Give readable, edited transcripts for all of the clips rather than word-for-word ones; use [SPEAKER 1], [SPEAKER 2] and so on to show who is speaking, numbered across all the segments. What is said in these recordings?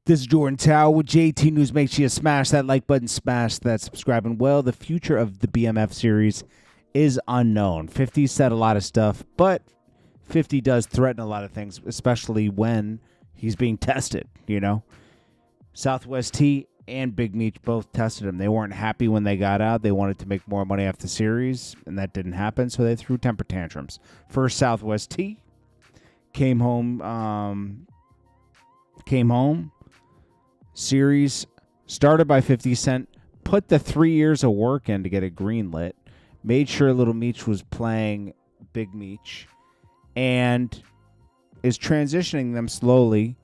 [SPEAKER 1] This is Jordan Tower with JT News. Make sure you smash that like button, smash that subscribe. And well, the future of the BMF series is unknown. 50 said a lot of stuff, but 50 does threaten a lot of things, especially when he's being tested, you know. Southwest T and Big Meech both tested him. They weren't happy when they got out. They wanted to make more money off the series, and that didn't happen, so they threw temper tantrums. First, Southwest T came home. Series started by 50 Cent, put the 3 years of work in to get it greenlit, made sure Little Meech was playing Big Meech, and is transitioning them slowly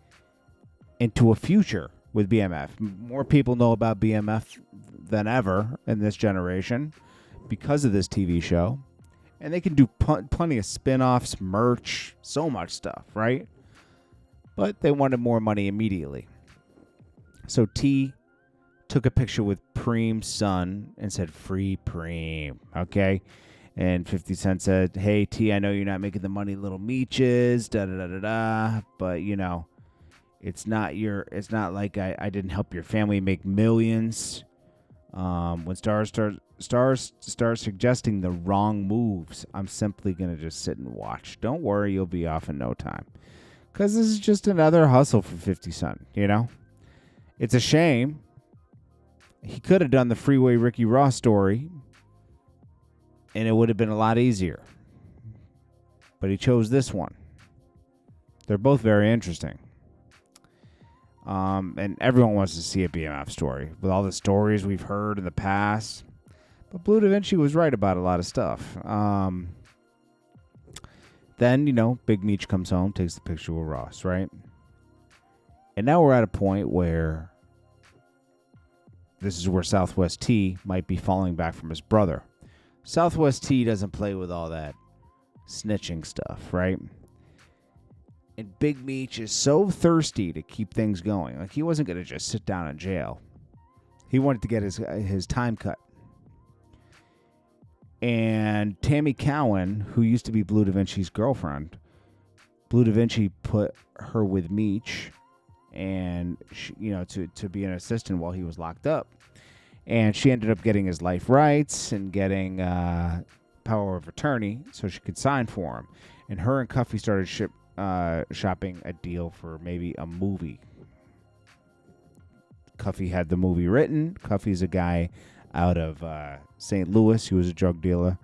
[SPEAKER 1] into a future with BMF. More people know about BMF than ever in this generation because of this TV show. And they can do plenty of spin-offs, merch, so much stuff, right? But they wanted more money immediately. So T took a picture with Preem's son and said, "Free Preem," okay? And 50 Cent said, "Hey, T, I know you're not making the money Little Meech is, da-da-da-da-da, but, you know, it's not like I didn't help your family make millions." When stars start suggesting the wrong moves, I'm simply going to just sit and watch. Don't worry, you'll be off in no time. Because this is just another hustle for 50 Cent, you know? It's a shame. He could have done the Freeway Ricky Ross story, and it would have been a lot easier. But he chose this one. They're both very interesting. And everyone wants to see a BMF story with all the stories we've heard in the past. But Blue Da Vinci was right about a lot of stuff. Then, you know, Big Meech comes home, takes the picture with Ross, right? And now we're at a point where this is where Southwest T might be falling back from his brother. Southwest T doesn't play with all that snitching stuff, right? And Big Meech is so thirsty to keep things going. Like, he wasn't going to just sit down in jail. He wanted to get his time cut. And Tammy Cowan, who used to be Blue Da Vinci's girlfriend, Blue Da Vinci put her with Meech, and she, you know, to be an assistant while he was locked up. And she ended up getting his life rights and getting power of attorney so she could sign for him. And her and Cuffy started shopping a deal for maybe a movie. Cuffy had the movie written. Cuffy's a guy out of St. Louis. He was a drug dealer.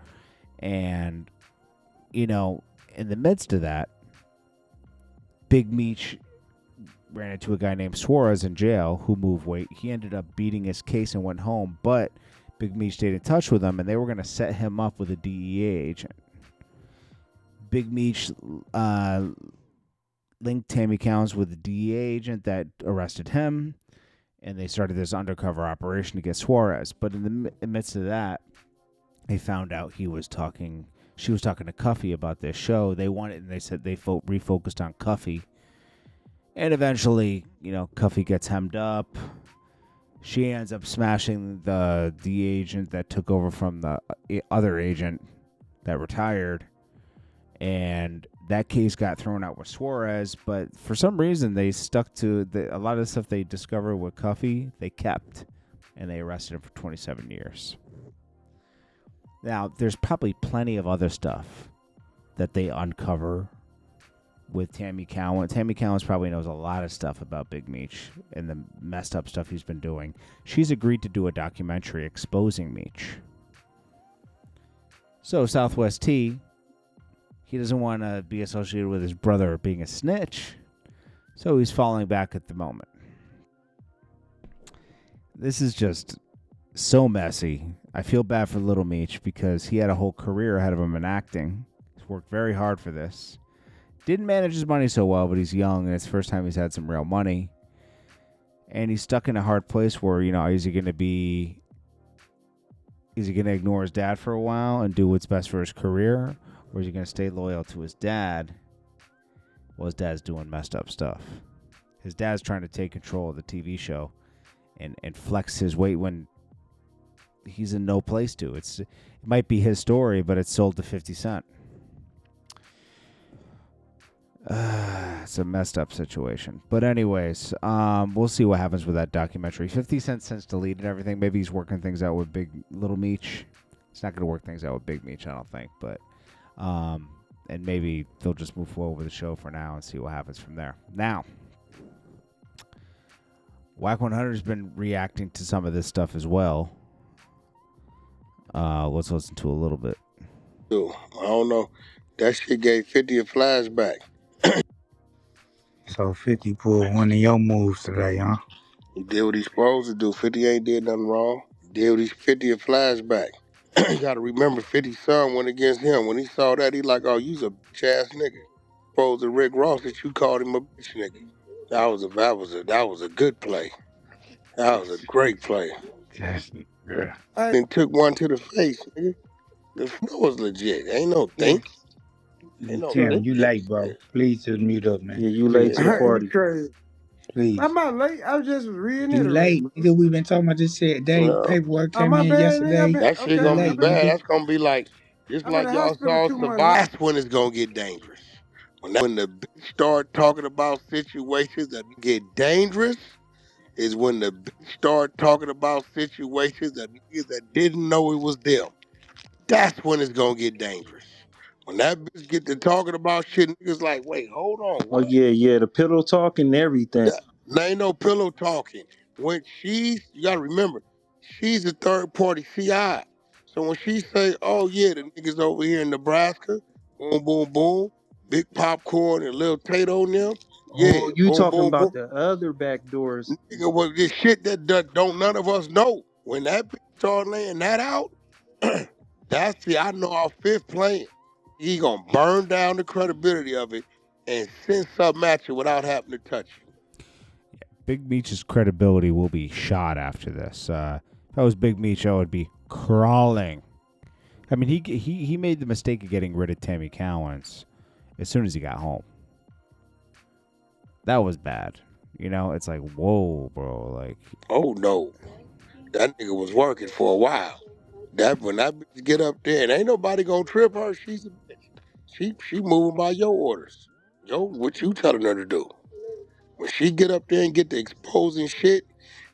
[SPEAKER 1] And, you know, in the midst of that, Big Meech ran into a guy named Suarez in jail who moved weight. He ended up beating his case and went home, but Big Meech stayed in touch with him, and they were going to set him up with a DEA agent. Big Meech linked Tammy Cowan with the DEA agent that arrested him, and they started this undercover operation to get Suarez. But in the midst of that, they found out she was talking to Cuffy about this show. They said they refocused on Cuffy. And eventually, you know, Cuffy gets hemmed up. She ends up smashing the agent that took over from the other agent that retired. And that case got thrown out with Suarez. But for some reason, they stuck to a lot of the stuff they discovered with Cuffy, they kept. And they arrested him for 27 years. Now, there's probably plenty of other stuff that they uncover with Tammy Cowan. Tammy Cowan probably knows a lot of stuff about Big Meech and the messed up stuff he's been doing. She's agreed to do a documentary exposing Meech. So Southwest T, he doesn't want to be associated with his brother being a snitch, so he's falling back at the moment. This is just so messy. I feel bad for Little Meech because he had a whole career ahead of him in acting. He's worked very hard for this. Didn't manage his money so well, but he's young, and it's the first time he's had some real money. And he's stuck in a hard place where, you know, is he going to ignore his dad for a while and do what's best for his career? Or is he going to stay loyal to his dad? Well, his dad's doing messed up stuff. His dad's trying to take control of the TV show and flex his weight when he's in no place to. It might be his story, but it's sold to 50 Cent. It's a messed up situation. But anyways, we'll see what happens with that documentary. 50 Cent since deleted everything. Maybe he's working things out with Little Meech. He's not going to work things out with Big Meech, I don't think. But and maybe they'll just move forward with the show for now and see what happens from there. Now, Wack 100 has been reacting to some of this stuff as well. Let's listen to a little bit.
[SPEAKER 2] I don't know. That shit gave 50 a flashback.
[SPEAKER 3] So 50 pulled one of your moves today, huh?
[SPEAKER 2] He did what he's supposed to do. 50 ain't did nothing wrong. He did what he's 50 a flashback. You gotta remember 50's son went against him. When he saw that, he like, oh, you's a bitch ass nigga. Supposed to Rick Ross that you called him a bitch nigga. That was a good play. That was a great play.
[SPEAKER 3] Yes, yeah.
[SPEAKER 2] And took one to the face, nigga. The flow was legit. Ain't no think. Ain't no
[SPEAKER 3] Tim,
[SPEAKER 2] think.
[SPEAKER 3] you late, bro. Please just mute up, man.
[SPEAKER 4] Yeah, you late to the party.
[SPEAKER 5] Crazy.
[SPEAKER 3] Please.
[SPEAKER 5] I'm not late. I was just reading it.
[SPEAKER 3] You late, nigga. We been talking about this shit. Paperwork came
[SPEAKER 5] my
[SPEAKER 3] in
[SPEAKER 5] bad,
[SPEAKER 3] yesterday.
[SPEAKER 5] nigga.
[SPEAKER 2] That shit gonna be
[SPEAKER 3] late,
[SPEAKER 2] bad.
[SPEAKER 3] nigga.
[SPEAKER 2] That's gonna be like, just
[SPEAKER 5] I'm
[SPEAKER 2] like
[SPEAKER 5] in the
[SPEAKER 2] y'all
[SPEAKER 5] hospital
[SPEAKER 2] saw
[SPEAKER 5] 2 months.
[SPEAKER 2] Survive. That's when it's gonna get dangerous. When the bitch start talking about situations that get dangerous, is when the bitch start talking about situations that niggas that didn't know it was them. That's when it's gonna get dangerous. When that bitch get to talking about shit, niggas like, wait, hold on,
[SPEAKER 4] Oh
[SPEAKER 2] what?
[SPEAKER 4] yeah, the pillow talk and everything.
[SPEAKER 2] There ain't no pillow talking. When you gotta remember, she's a third party CI. So when she say, oh yeah, the niggas over here in Nebraska, boom, boom, boom, big popcorn and little Tato and them, yeah,
[SPEAKER 4] Oh, you
[SPEAKER 2] boom,
[SPEAKER 4] talking
[SPEAKER 2] boom,
[SPEAKER 4] about
[SPEAKER 2] boom.
[SPEAKER 4] the other back doors.
[SPEAKER 2] Nigga, well, this shit that don't none of us know. When that bitch start laying that out, I know our fifth playing. He gonna burn down the credibility of it and send something at you without having to touch you.
[SPEAKER 1] Big Meech's credibility will be shot after this. If I was Big Meech, I would be crawling. I mean, he made the mistake of getting rid of Tammy Cowan's as soon as he got home. That was bad. You know, it's like, whoa, bro. Like,
[SPEAKER 2] oh no, that nigga was working for a while. When that bitch get up there and ain't nobody gonna trip her, she's a bitch. She moving by your orders. What you telling her to do? When she get up there and get to exposing shit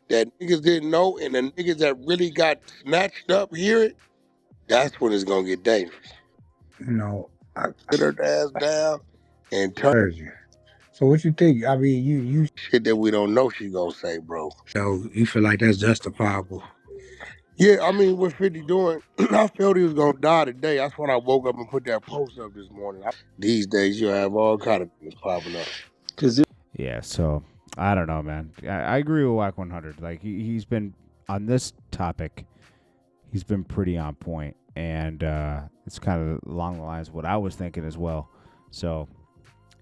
[SPEAKER 2] that niggas didn't know and the niggas that really got snatched up hear it, that's when it's gonna get dangerous.
[SPEAKER 3] You know, I
[SPEAKER 2] Sit her ass down and turn
[SPEAKER 3] heard you. So what you think? I mean, you
[SPEAKER 2] shit that we don't know she gonna say, bro.
[SPEAKER 3] so you feel like that's justifiable?
[SPEAKER 2] Yeah, I mean, what 50 doing, I felt he was gonna die today. That's when I woke up and put that post up this morning. These days, you have all kind of things popping up.
[SPEAKER 1] yeah, so I don't know, man. I agree with Wack 100. Like, he's been, on this topic, he's been pretty on point. And it's kind of along the lines of what I was thinking as well. So,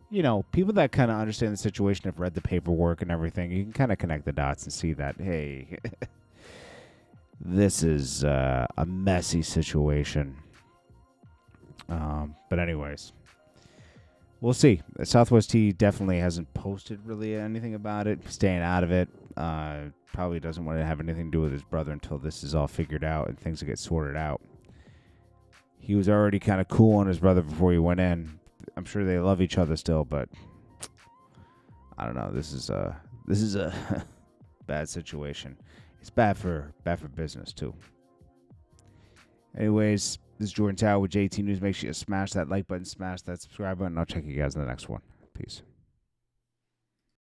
[SPEAKER 1] you know, people that kind of understand the situation have read the paperwork and everything. You can kind of connect the dots and see that, hey, this is a messy situation. But anyways, we'll see. Southwest T definitely hasn't posted really anything about it. Staying out of it. Probably doesn't want to have anything to do with his brother until this is all figured out and things get sorted out. He was already kind of cool on his brother before he went in. I'm sure they love each other still, but I don't know. This is a bad situation. It's bad for business too. Anyways, this is Jordan Tower with JT News. Make sure you smash that like button, smash that subscribe button. I'll check you guys in the next one. Peace.